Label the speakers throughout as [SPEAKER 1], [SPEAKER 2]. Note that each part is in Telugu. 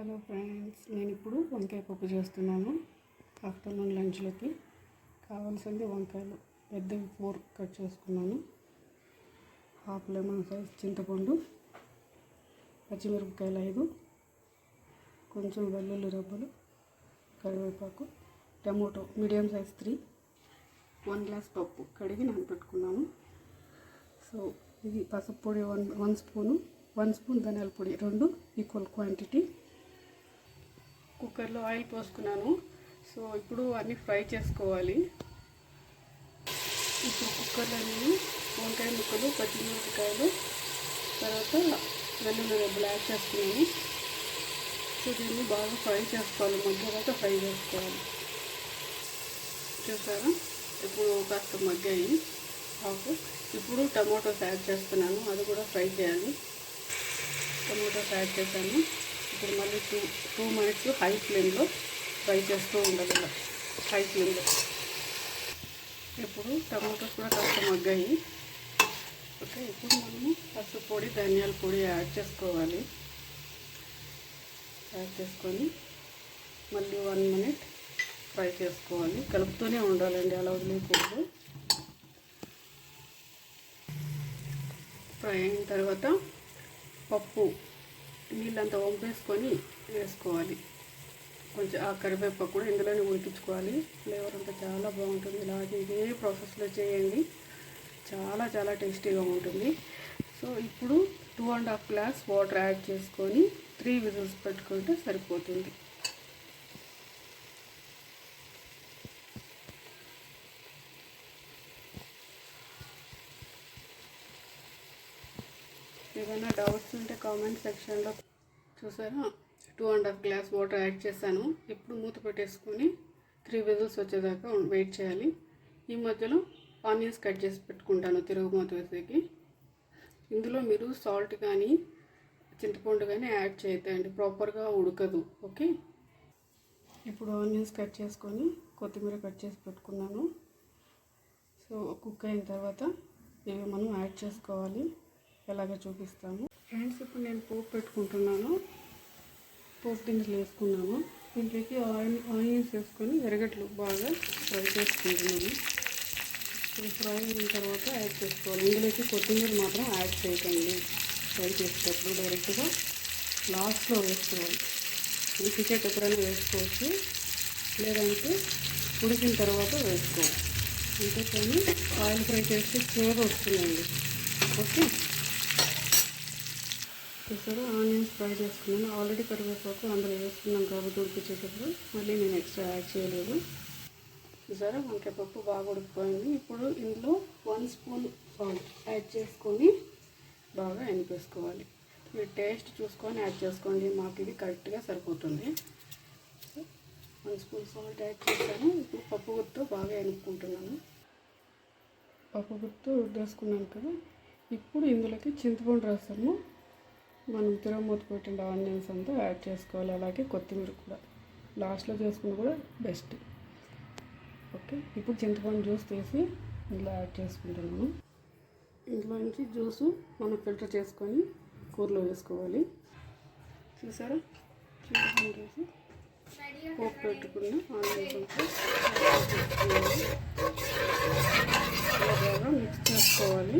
[SPEAKER 1] హలో ఫ్రెండ్స్, నేను ఇప్పుడు వంకాయ పప్పు చేస్తున్నాను. ఆఫ్టర్నూన్ లంచ్లోకి కావాల్సింది వంకాయలు పెద్దవి 4 కట్ చేసుకున్నాను. హాఫ్ లెమన్ సైజ్ చింతపండు, పచ్చిమిరపకాయలు 5, కొంచెం వెల్లుల్లి రబ్బలు, కరివేపాకు, టమోటో మీడియం సైజ్ 3, 1 గ్లాస్ పప్పు కడిగి నానబెట్టుకున్నాను. సో ఇది పసుపు పొడి 1 స్పూను, 1 స్పూన్ ధనియాల పొడి 2 ఈక్వల్ క్వాంటిటీ. కుక్కర్లో ఆయిల్ పోసుకున్నాను. సో ఇప్పుడు అన్నీ ఫ్రై చేసుకోవాలి. ఇప్పుడు కుక్కర్లో నేను వంకాయ ముక్కలు, పచ్చిమిరపకాయలు, తర్వాత వెల్లుల్లి రెబ్బలు యాడ్ చేసుకున్నాను. సో దీన్ని బాగా ఫ్రై చేసుకోవాలి, మధ్య ఫ్రై చేసుకోవాలి. చూసారా, ఇప్పుడు కాస్త మగ్గాయి హాఫ్. ఇప్పుడు టమోటోస్ యాడ్ చేస్తున్నాను, అది కూడా ఫ్రై చేయాలి. టమోటోస్ యాడ్ చేశాను. ఇప్పుడు మళ్ళీ 2 మినిట్స్ హై ఫ్లేమ్లో ఫ్రై చేస్తూ ఉండాలి, హై ఫ్లేమ్లో. ఇప్పుడు టమాటోస్ కూడా కాస్త మగ్గాయి. ఓకే, ఇప్పుడు మనము పసుపు పొడి, ధనియాల పొడి యాడ్ చేసుకోవాలి. యాడ్ చేసుకొని మళ్ళీ 1 మినిట్ ఫ్రై చేసుకోవాలి. కలుపుతూనే ఉండాలండి, అలా వదిలేయకూడదు. ఫ్రై అయిన తర్వాత పప్పు నీళ్ళంతా వంపేసుకొని వేసుకోవాలి. కొంచెం ఆ కరివేపాకు కూడా ఇందులోనే ఉడికించుకోవాలి. ఫ్లేవర్ అంతా చాలా బాగుంటుంది. ఇలాగే ఇదే ప్రాసెస్లో చేయండి, చాలా చాలా టేస్టీగా ఉంటుంది. సో ఇప్పుడు 2.5 గ్లాస్ వాటర్ యాడ్ చేసుకొని 3 విజిల్స్ పెట్టుకుంటే సరిపోతుంది. ఏమైనా డౌట్స్ ఉంటే కామెంట్ సెక్షన్లో. చూసారా, 2.5 గ్లాస్ వాటర్ యాడ్ చేశాను. ఇప్పుడు మూత పెట్టేసుకొని 3 విజిల్స్ వచ్చేదాకా వెయిట్ చేయాలి. ఈ మధ్యలో ఆనియన్స్ కట్ చేసి పెట్టుకుంటాను తిరుగుమూత వేసేకి. ఇందులో మీరు సాల్ట్ కానీ చింతపండు కానీ యాడ్ చేయొద్దండి, ప్రాపర్గా ఉడకదు. ఓకే, ఇప్పుడు ఆనియన్స్ కట్ చేసుకొని కొత్తిమీర కట్ చేసి పెట్టుకున్నాను. సో కుక్ అయిన తర్వాత ఇవి మనం యాడ్ చేసుకోవాలి. ఎలాగో చూపిస్తాను ఫ్రెండ్స్. ఇప్పుడు నేను పోపు పెట్టుకుంటున్నాను. పోపు గింజలు వేసుకున్నాను. దీంట్లోకి ఆనియన్స్ వేసుకొని ఎర్రగడ్డలు బాగా ఫ్రై చేసుకుంటున్నాను. ఇప్పుడు ఫ్రై అయిన తర్వాత యాడ్ చేసుకోవాలి. ఇందులోకి కొత్తిమీర మాత్రం యాడ్ చేయకండి. ఫ్రై చేసేటప్పుడు డైరెక్ట్గా లాస్ట్లో వేసుకోవాలి. ఉడికించేట ఎప్పుడైనా వేసుకోవచ్చు, లేదంటే ఉడికిన తర్వాత వేసుకోవాలి. అంతేకాని ఆయిల్ ఫ్రై చేస్తే ఫ్లేవర్ వస్తుందండి. ఓకే, చూసారా, ఆనియన్స్ ఫ్రై చేసుకున్నాను. ఆల్రెడీ కరివేపాకు అందులో వేసుకున్నాం కాబట్టి ఉడికించేటప్పుడు మళ్ళీ నేను ఎక్స్ట్రా యాడ్ చేయలేదు. చూసారా, వంకాయ పప్పు బాగా ఉడికిపోయింది. ఇప్పుడు ఇందులో 1 స్పూన్ సాల్ట్ యాడ్ చేసుకొని బాగా ఎనిపేసుకోవాలి. మీరు టేస్ట్ చూసుకొని యాడ్ చేసుకోండి, మాకు ఇది కరెక్ట్గా సరిపోతుంది. 1 స్పూన్ సాల్ట్ యాడ్ చేశాను. ఇప్పుడు పప్పు గుత్తో బాగా ఎనుపుకుంటున్నాను. పప్పు గుత్తో ఉడ్డేసుకున్నాను కదా. ఇప్పుడు ఇందులోకి చింతపండు రసము, మనం తిరగమూత పెట్టిన ఆనియన్స్ అంతా యాడ్ చేసుకోవాలి. అలాగే కొత్తిమీర కూడా లాస్ట్లో చేసుకుని కూడా బెస్ట్. ఓకే, ఇప్పుడు చింతపండు జ్యూస్ తీసి ఇందులో యాడ్ చేసుకుంటున్నాను. ఇందులో నుంచి జ్యూసు మనం ఫిల్టర్ చేసుకొని కూరలో వేసుకోవాలి. చూసారా, చింతపండు జ్యూసు పోపు పెట్టుకున్న ఆనియన్స్ అంతా బాగా మిక్స్ చేసుకోవాలి.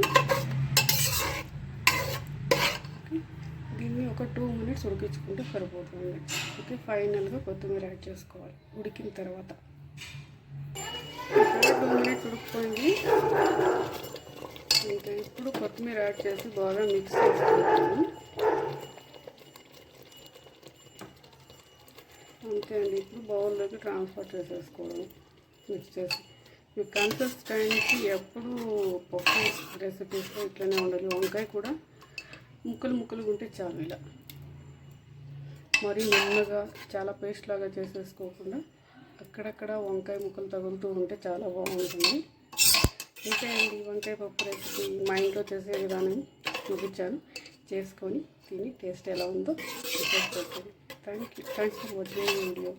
[SPEAKER 1] దీన్ని ఒక 2 మినిట్స్ ఉడికించుకుంటే సరిపోతుంది. ఓకే, ఫైనల్గా కొత్తిమీర యాడ్ చేసుకోవాలి ఉడికిన తర్వాత. 2 మినిట్స్ ఉడికిపోయింది. ఇంకా ఇప్పుడు కొత్తిమీర యాడ్ చేసి బాగా మిక్స్ చేసుకుంటాను. అంతే అండి. ఇప్పుడు బౌల్లోకి ట్రాన్స్ఫర్ చేసేసుకోవడం మిక్స్ చేసి. ఈ కన్సిస్టెన్సీ ఎప్పుడు పప్పు రెసిపీస్లో ఇట్లనే ఉండాలి. వంకాయ కూడా ముక్కలు ముక్కలుగా ఉంటే చాలు. ఇలా మరీ మెల్లగా చాలా పేస్ట్ లాగా చేసేసుకోకుండా అక్కడక్కడ వంకాయ ముక్కలు తగులుతూ ఉంటే చాలా బాగుంటుంది. ఇంతే అండి, వంకాయ పప్పు రెసిపీ మా ఇంట్లో చేసే విధానం చూపించాను. చేసుకొని తిని టేస్ట్ ఎలా ఉందో చెప్పండి. Thanks for watching video.